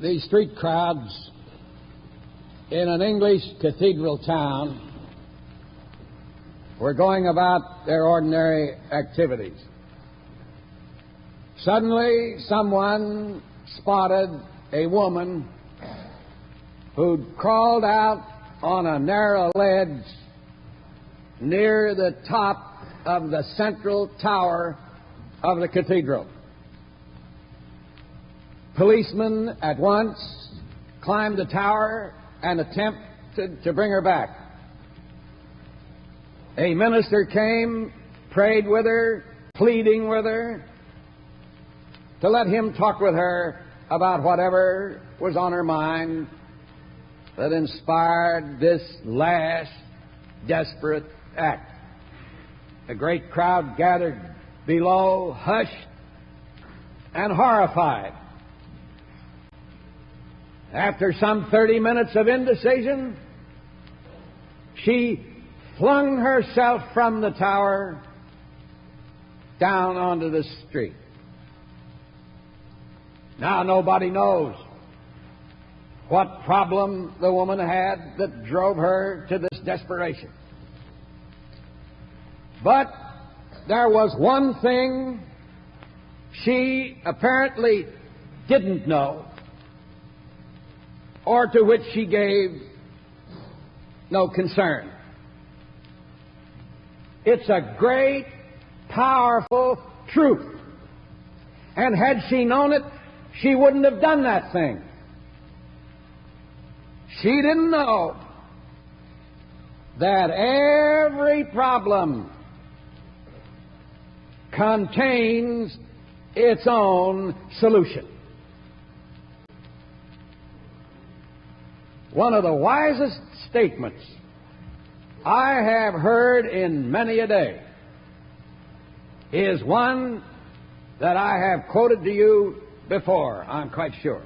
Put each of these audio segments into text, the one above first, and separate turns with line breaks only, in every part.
the street crowds in an English cathedral town were going about their ordinary activities. Suddenly, someone spotted a woman who'd crawled out on a narrow ledge near the top of the central tower of the cathedral. Policemen at once climbed the tower and attempted to bring her back. A minister came, prayed with her, pleading with her, to let him talk with her about whatever was on her mind that inspired this last desperate act. A great crowd gathered below, hushed and horrified. After some 30 minutes of indecision, she flung herself from the tower down onto the street. Now nobody knows what problem the woman had that drove her to this desperation. But there was one thing she apparently didn't know, or to which she gave no concern. It's a great, powerful truth. And had she known it, she wouldn't have done that thing. She didn't know that every problem contains its own solution. One of the wisest statements I have heard in many a day is one that I have quoted to you before, I'm quite sure.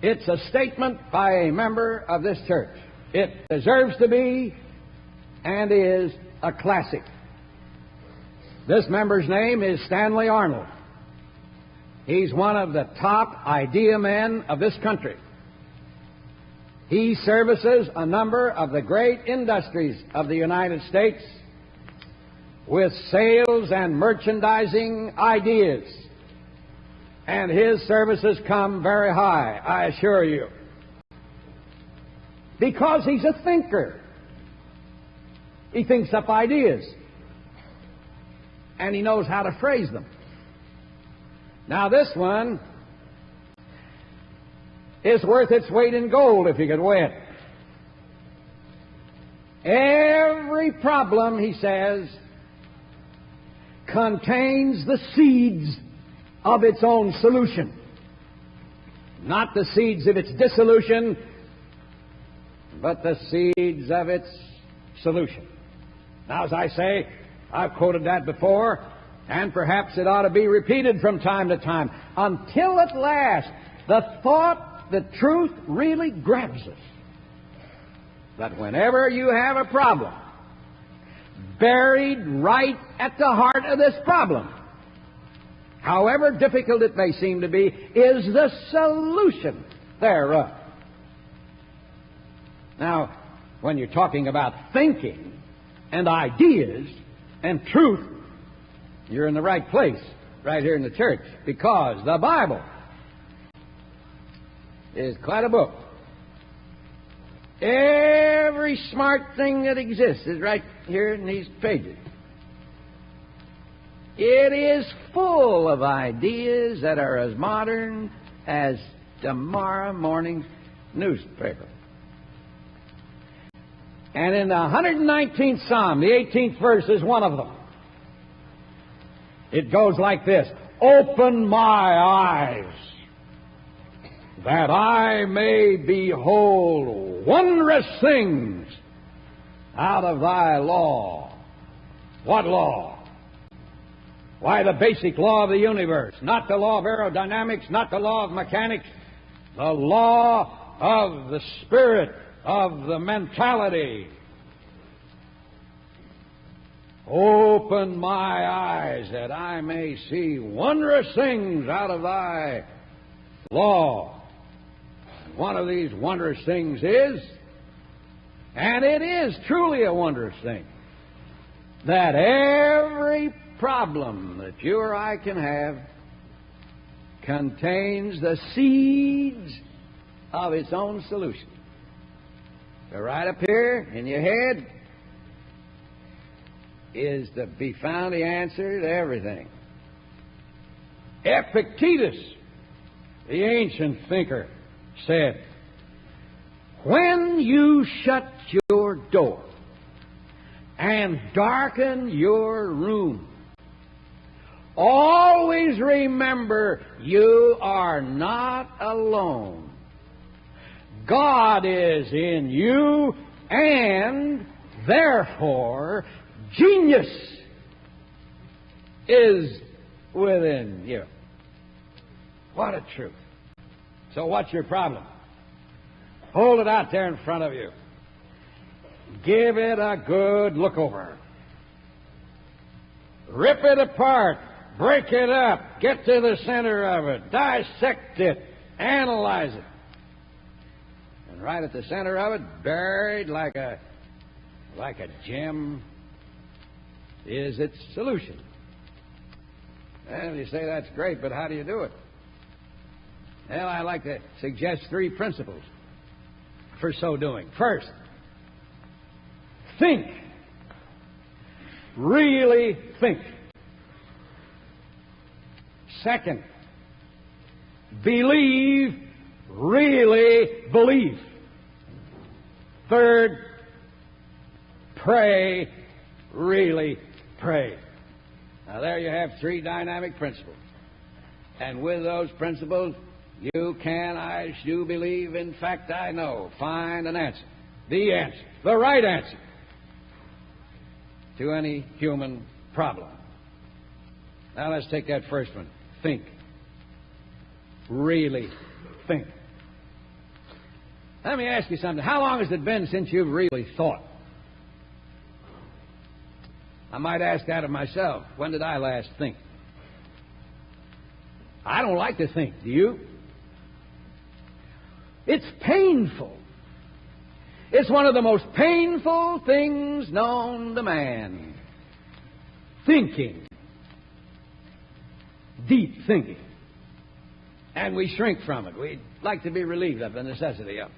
It's a statement by a member of this church. It deserves to be and is a classic. This member's name is Stanley Arnold. He's one of the top idea men of this country. He services a number of the great industries of the United States with sales and merchandising ideas. And his services come very high, I assure you. Because he's a thinker. He thinks up ideas. And he knows how to phrase them. Now this one is worth its weight in gold if you could weigh it. Every problem, he says, contains the seeds of its own solution. Not the seeds of its dissolution, but the seeds of its solution. Now, as I say, I've quoted that before, and perhaps it ought to be repeated from time to time, until at last the thought, the truth really grabs us. That whenever you have a problem, buried right at the heart of this problem, however difficult it may seem to be, is the solution thereof. Now, when you're talking about thinking and ideas and truth, you're in the right place, right here in the church, because the Bible is quite a book. Every smart thing that exists is right here in these pages. It is full of ideas that are as modern as tomorrow morning's newspaper. And in the 119th Psalm, the 18th verse is one of them. It goes like this: "Open my eyes, that I may behold wondrous things out of thy law." What law? Why, the basic law of the universe. Not the law of aerodynamics, not the law of mechanics. The law of the spirit, of the mentality. Open my eyes that I may see wondrous things out of thy law. And one of these wondrous things is, and it is truly a wondrous thing, that every problem that you or I can have contains the seeds of its own solution. So right up here in your head is to be found the answer to everything. Epictetus, the ancient thinker, said, "When you shut your door and darken your room, always remember you are not alone. God is in you, and therefore genius is within you." What a truth. So what's your problem? Hold it out there in front of you. Give it a good look over. Rip it apart. Break it up. Get to the center of it. Dissect it. Analyze it. And right at the center of it, buried like a gem, is its solution. And you say, that's great, but how do you do it? Well, I like to suggest 3 principles for so doing. First, think. Really think. Second, believe. Really believe. Third, pray. Really pray. Now there you have 3 dynamic principles. And with those principles, you can, I do believe, in fact I know, find an answer. The answer. The right answer to any human problem. Now let's take that first one. Think. Really think. Let me ask you something. How long has it been since you've really thought? I might ask that of myself. When did I last think? I don't like to think. Do you? It's painful. It's one of the most painful things known to man. Thinking. Deep thinking. And we shrink from it. We'd like to be relieved of the necessity of it.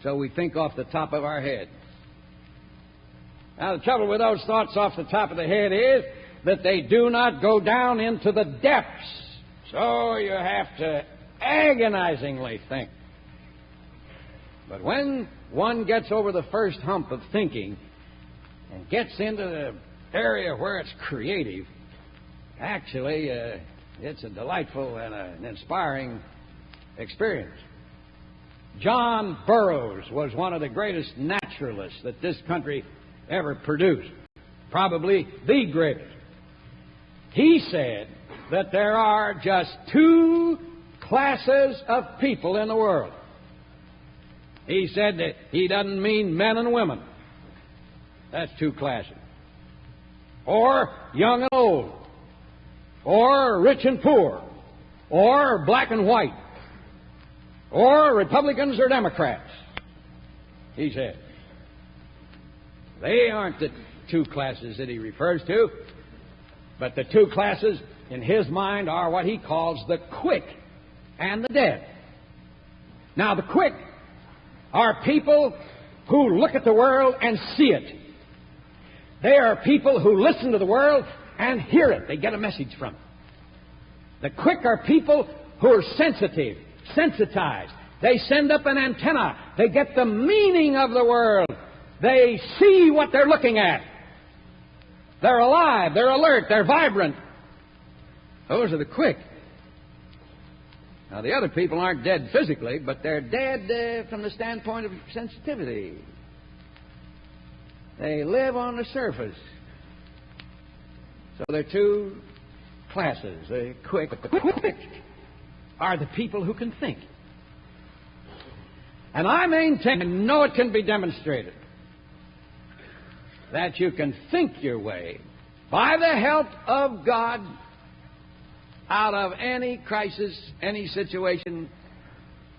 So we think off the top of our head. Now, the trouble with those thoughts off the top of the head is that they do not go down into the depths. So you have to agonizingly think. But when one gets over the first hump of thinking and gets into the area where it's creative, actually, it's a delightful and an inspiring experience. John Burroughs was one of the greatest naturalists that this country ever produced. Probably the greatest. He said that there are just 2 classes of people in the world. He said that he doesn't mean men and women. That's 2 classes. Or young and old. Or rich and poor. Or black and white. Or Republicans or Democrats. He said. They aren't the 2 classes that he refers to. But the 2 classes in his mind are what he calls the quick and the dead. Now, the quick are people who look at the world and see it. They are people who listen to the world and hear it. They get a message from it. The quick are people who are sensitive, sensitized. They send up an antenna. They get the meaning of the world. They see what they're looking at. They're alive. They're alert. They're vibrant. Those are the quick. Now, the other people aren't dead physically, but they're dead from the standpoint of sensitivity. They live on the surface. So there are 2 classes. The quick are the people who can think. And I maintain, and know it can be demonstrated, that you can think your way, by the help of God, out of any crisis, any situation,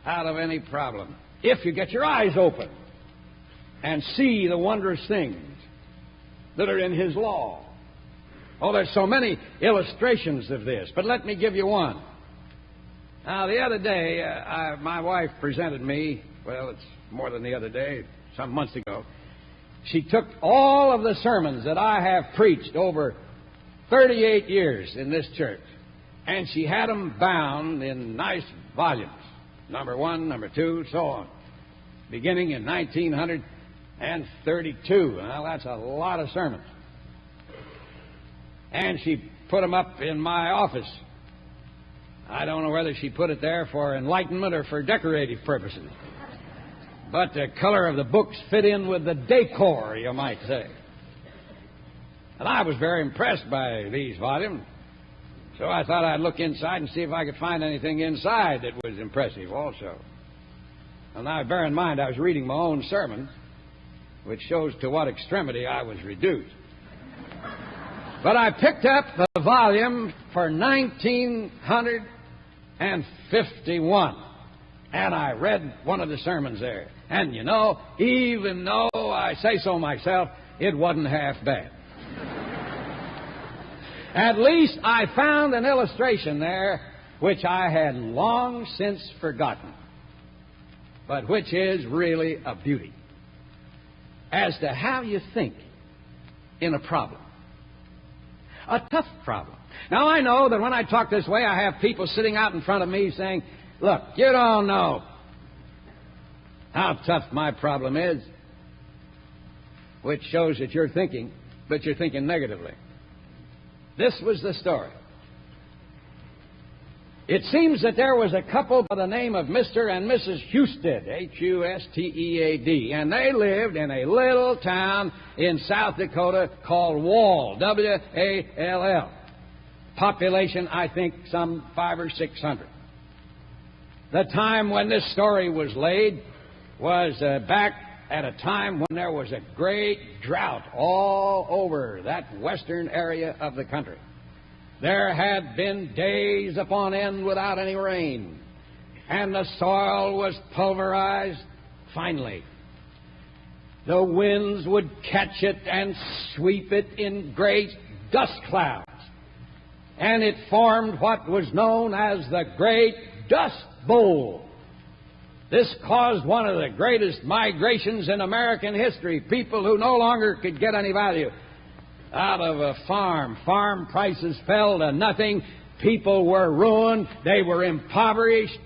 out of any problem. If you get your eyes open and see the wondrous things that are in His law. Oh, there's so many illustrations of this, but let me give you one. Now, the other day, my wife presented me, well, it's more than the other day, some months ago. She took all of the sermons that I have preached over 38 years in this church, and she had them bound in nice volumes, number 1, number 2, so on, beginning in 1932. Now, that's a lot of sermons. And she put them up in my office. I don't know whether she put it there for enlightenment or for decorative purposes. But the color of the books fit in with the decor, you might say. And I was very impressed by these volumes. So I thought I'd look inside and see if I could find anything inside that was impressive also. And now bear in mind I was reading my own sermon, which shows to what extremity I was reduced. But I picked up the volume for 1951, and I read one of the sermons there. And you know, even though I say so myself, it wasn't half bad. At least I found an illustration there which I had long since forgotten, but which is really a beauty as to how you think in a problem. A tough problem. Now, I know that when I talk this way, I have people sitting out in front of me saying, look, you don't know how tough my problem is, which shows that you're thinking, but you're thinking negatively. This was the story. It seems that there was a couple by the name of Mr. and Mrs. Husted, Hustead, and they lived in a little town in South Dakota called Wall, W-A-L-L. Population, I think, some 500 or 600. The time when this story was laid was back at a time when there was a great drought all over that western area of the country. There had been days upon end without any rain, and the soil was pulverized. Finally, the winds would catch it and sweep it in great dust clouds, and it formed what was known as the Great Dust Bowl. This caused one of the greatest migrations in American history. People who no longer could get any value out of a farm. Farm prices fell to nothing. People were ruined. They were impoverished.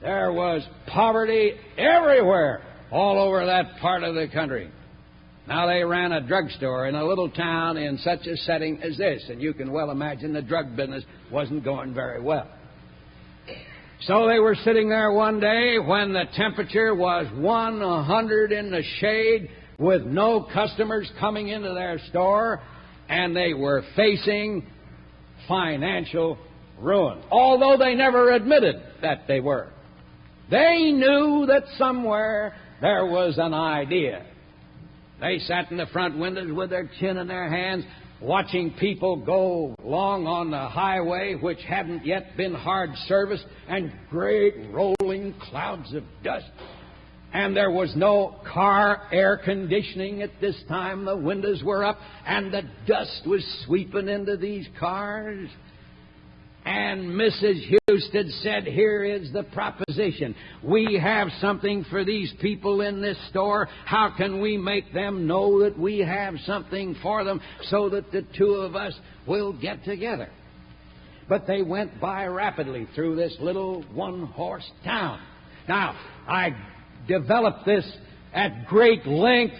There was poverty everywhere, all over that part of the country. Now, they ran a drugstore in a little town in such a setting as this, and you can well imagine the drug business wasn't going very well. So they were sitting there one day when the temperature was 100 in the shade with no customers coming into their store, and they were facing financial ruin, although they never admitted that they were. They knew that somewhere there was an idea. They sat in the front windows with their chin in their hands, watching people go along on the highway, which hadn't yet been hard serviced, and great rolling clouds of dust. And there was no car air conditioning at this time. The windows were up, and the dust was sweeping into these cars. And Mrs. Husted said, here is the proposition. We have something for these people in this store. How can we make them know that we have something for them so that the two of us will get together? But they went by rapidly through this little one-horse town. Now, I developed this at great length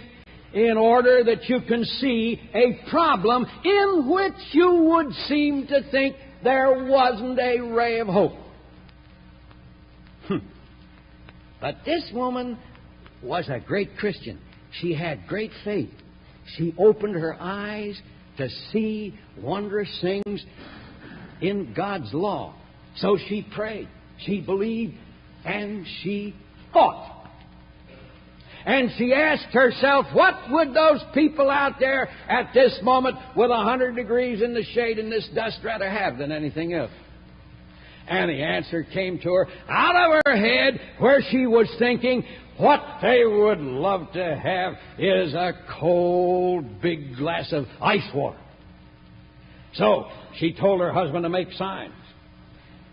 in order that you can see a problem in which you would seem to think there wasn't a ray of hope. But this woman was a great Christian. She had great faith. She opened her eyes to see wondrous things in God's law. So she prayed, she believed, and she thought. And she asked herself, what would those people out there at this moment with 100 degrees in the shade and this dust rather have than anything else? And the answer came to her out of her head where she was thinking, what they would love to have is a cold, big glass of ice water. So she told her husband to make signs.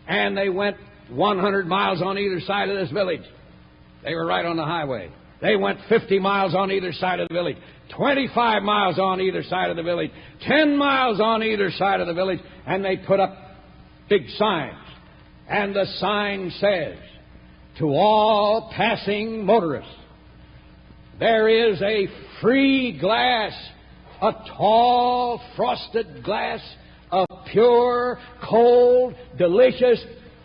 And they went 100 miles on either side of this village. They were right on the highway. They went 50 miles on either side of the village, 25 miles on either side of the village, 10 miles on either side of the village, and they put up big signs. And the sign says, to all passing motorists, there is a free glass, a tall, frosted glass of pure, cold, delicious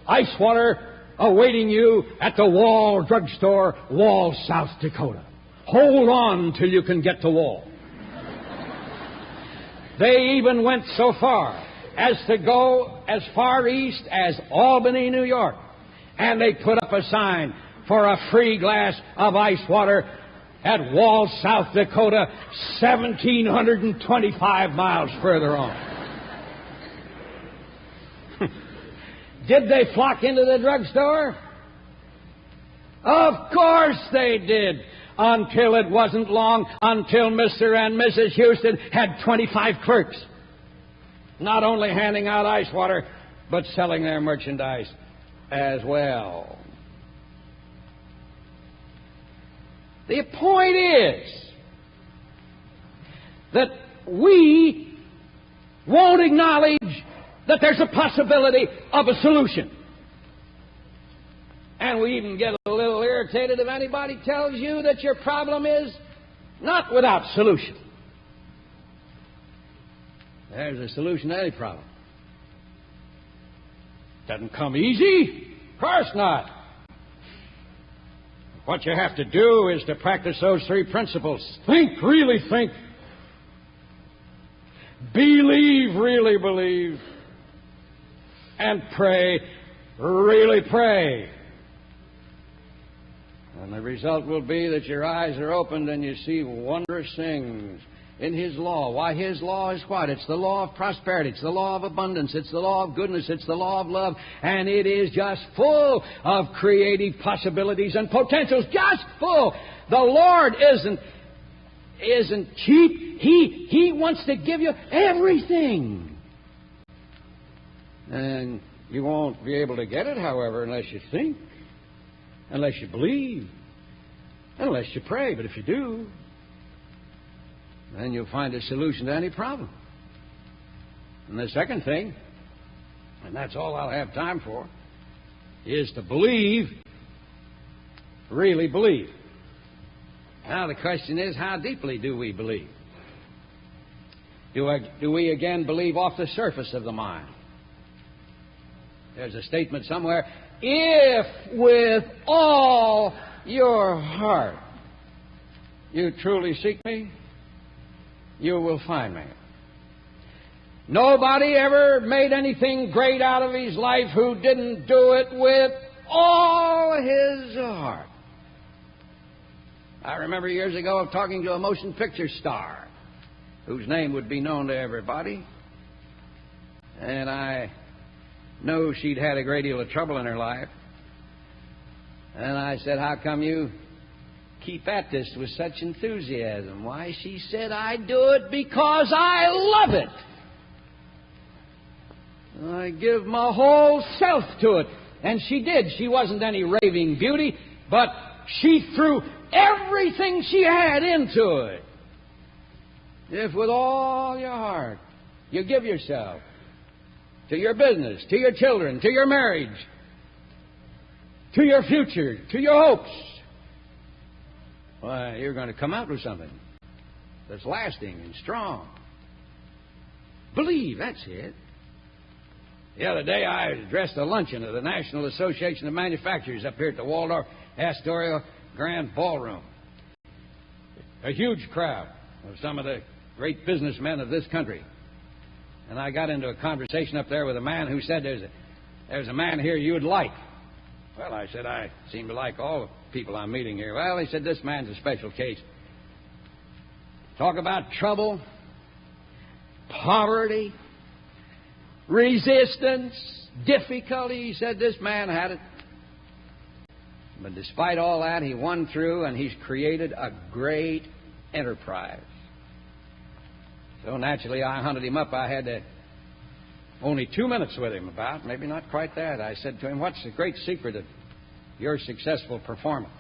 ice water awaiting you at the Wall Drugstore, Wall, South Dakota. Hold on till you can get to Wall. They even went so far as to go as far east as Albany, New York. And they put up a sign for a free glass of ice water at Wall, South Dakota, 1,725 miles further on. Did they flock into the drugstore? Of course they did. Until it wasn't long, until Mr. and Mrs. Houston had 25 clerks, not only handing out ice water, but selling their merchandise as well. The point is that we won't acknowledge that there's a possibility of a solution. And we even get a little irritated if anybody tells you that your problem is not without solution. There's a solution to any problem. Doesn't come easy? Of course not. What you have to do is to practice those three principles. Think, really think. Believe, really believe. And pray, really pray. And the result will be that your eyes are opened and you see wondrous things in His law. Why, His law is what? It's the law of prosperity. It's the law of abundance. It's the law of goodness. It's the law of love. And it is just full of creative possibilities and potentials. Just full. The Lord isn't cheap. He wants to give you everything. And you won't be able to get it, however, unless you think, unless you believe, unless you pray. But if you do, then you'll find a solution to any problem. And the second thing, and that's all I'll have time for, is to believe, really believe. Now the question is, how deeply do we believe? Do we again believe off the surface of the mind? There's a statement somewhere, if with all your heart you truly seek me, you will find me. Nobody ever made anything great out of his life who didn't do it with all his heart. I remember years ago talking to a motion picture star whose name would be known to everybody. And I know she'd had a great deal of trouble in her life. And I said, how come you keep at this with such enthusiasm? Why, she said, I do it because I love it. I give my whole self to it. And she did. She wasn't any raving beauty, but she threw everything she had into it. If with all your heart you give yourself to your business, to your children, to your marriage, to your future, to your hopes, why, you're going to come out with something that's lasting and strong. Believe, that's it. The other day I addressed a luncheon at the National Association of Manufacturers up here at the Waldorf Astoria Grand Ballroom. A huge crowd of some of the great businessmen of this country. And I got into a conversation up there with a man who said, there's a man here you would like. Well, I said, I seem to like all the people I'm meeting here. Well, he said, this man's a special case. Talk about trouble, poverty, resistance, difficulty. He said this man had it. But despite all that, he won through, and he's created a great enterprise. So naturally, I hunted him up. I had only 2 minutes with him about, maybe not quite that. I said to him, "What's the great secret of your successful performance?"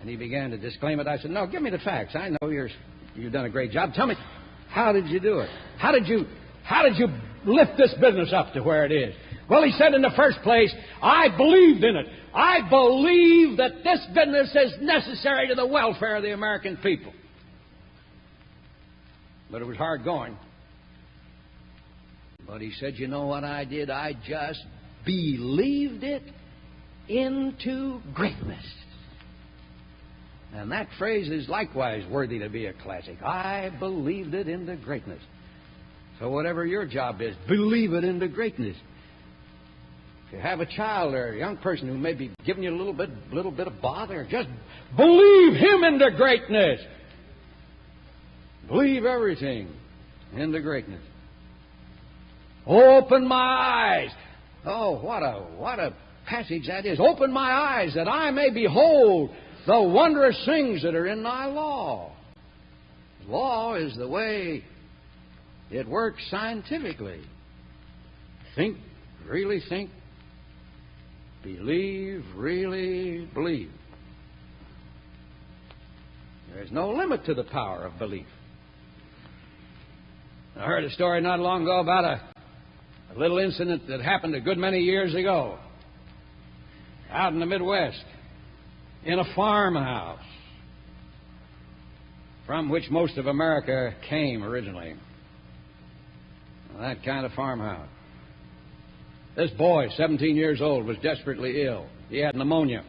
And he began to disclaim it. I said, "No, give me the facts. I know you've done a great job. Tell me, how did you do it? How did you lift this business up to where it is?" Well, he said, in the first place, I believed in it. I believe that this business is necessary to the welfare of the American people. But it was hard going. But he said, you know what I did? I just believed it into greatness. And that phrase is likewise worthy to be a classic. I believed it into greatness. So whatever your job is, believe it into greatness. If you have a child or a young person who may be giving you a little bit of bother, just believe him into greatness. Believe everything into greatness. Open my eyes. Oh, what a passage that is. Open my eyes that I may behold the wondrous things that are in thy law. Law is the way it works scientifically. Think, really think. Believe, really believe. There's no limit to the power of belief. I heard a story not long ago about a little incident that happened a good many years ago out in the Midwest in a farmhouse from which most of America came originally. That kind of farmhouse. This boy, 17 years old, was desperately ill. He had pneumonia.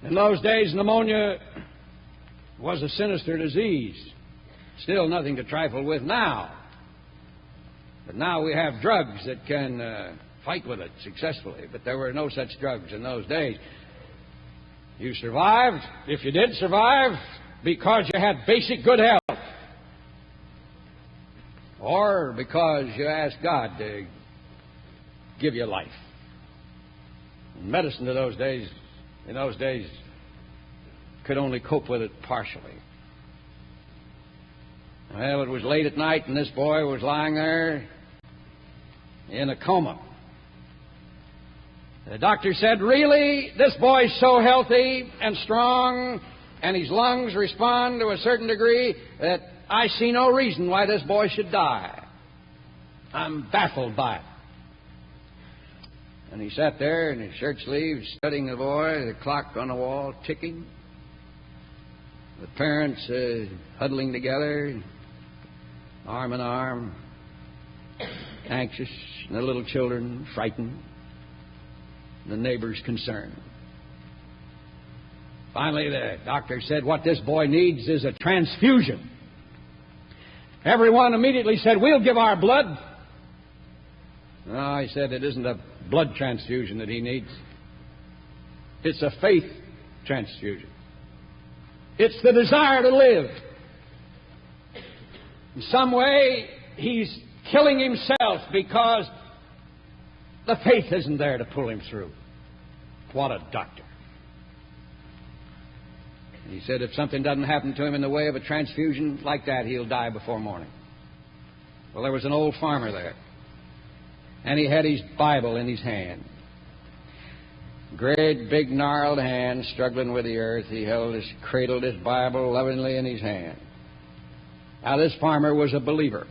In those days, pneumonia was a sinister disease. Still nothing to trifle with now. But now we have drugs that can fight with it successfully. But there were no such drugs in those days. You survived, if you did survive, because you had basic good health. Or because you asked God to give you life. Medicine in those days, could only cope with it partially. Well, it was late at night, and this boy was lying there in a coma. The doctor said, really, this boy's so healthy and strong, and his lungs respond to a certain degree, that I see no reason why this boy should die. I'm baffled by it. And he sat there in his shirt sleeves, studying the boy, the clock on the wall ticking, the parents huddling together, arm in arm, anxious, and the little children frightened, the neighbors concerned. Finally, the doctor said, what this boy needs is a transfusion. Everyone immediately said, we'll give our blood. No, he said, it isn't a blood transfusion that he needs. It's a faith transfusion. It's the desire to live. In some way, he's killing himself because the faith isn't there to pull him through. What a doctor. He said if something doesn't happen to him in the way of a transfusion like that, he'll die before morning. Well, there was an old farmer there, and he had his Bible in his hand. Great, big, gnarled hand struggling with the earth. He cradled his Bible lovingly in his hand. Now, this farmer was a believer.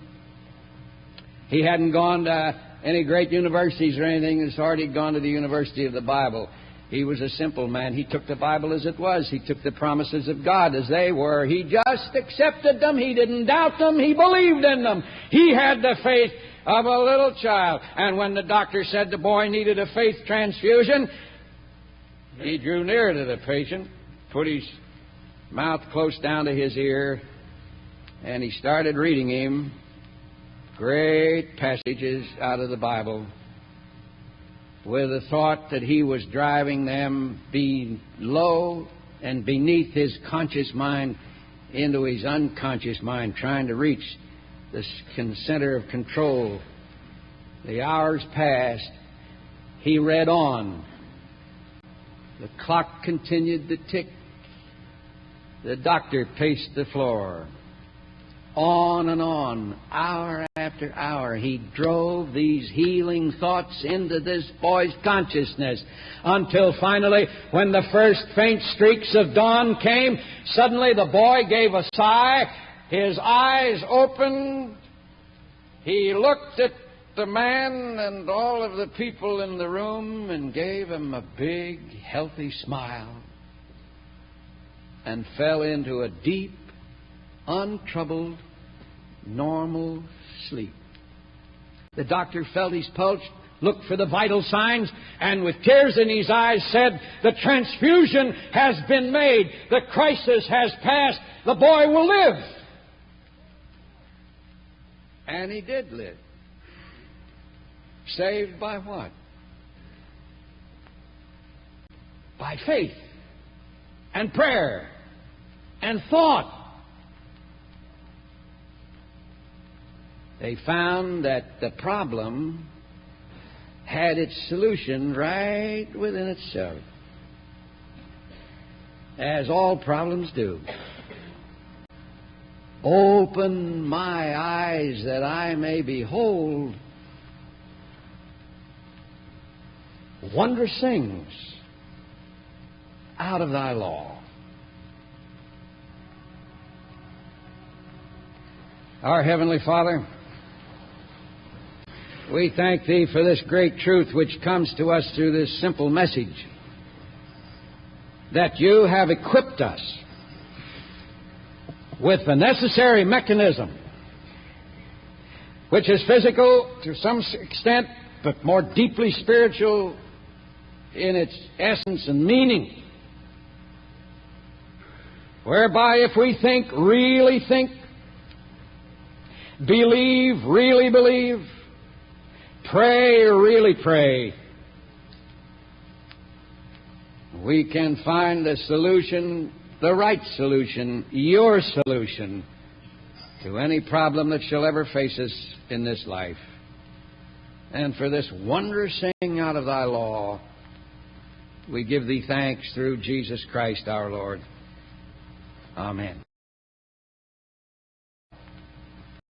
He hadn't gone to any great universities or anything. As hard he'd gone to the University of the Bible. He was a simple man. He took the Bible as it was. He took the promises of God as they were. He just accepted them. He didn't doubt them. He believed in them. He had the faith of a little child. And when the doctor said the boy needed a faith transfusion, he drew near to the patient, put his mouth close down to his ear, and he started reading him great passages out of the Bible with the thought that he was driving them below and beneath his conscious mind into his unconscious mind, trying to reach the center of control The hours passed. He read on. The clock continued to tick. The doctor paced the floor. On and on, hour after hour, he drove these healing thoughts into this boy's consciousness until finally, when the first faint streaks of dawn came, suddenly the boy gave a sigh. His eyes opened. He looked at the man and all of the people in the room and gave him a big, healthy smile and fell into a deep, untroubled, normal sleep. The doctor felt his pulse, looked for the vital signs, and with tears in his eyes said, "The transfusion has been made. The crisis has passed. The boy will live." And he did live. Saved by what? By faith and prayer and thought. They found that the problem had its solution right within itself, as all problems do. Open my eyes that I may behold wondrous things out of thy law. Our Heavenly Father, we thank Thee for this great truth which comes to us through this simple message, that You have equipped us with the necessary mechanism, which is physical to some extent, but more deeply spiritual in its essence and meaning, whereby if we think, believe, really believe, pray, really pray, we can find the solution, the right solution, Your solution to any problem that shall ever face us in this life. And for this wondrous thing out of Thy law, we give Thee thanks through Jesus Christ our Lord. Amen.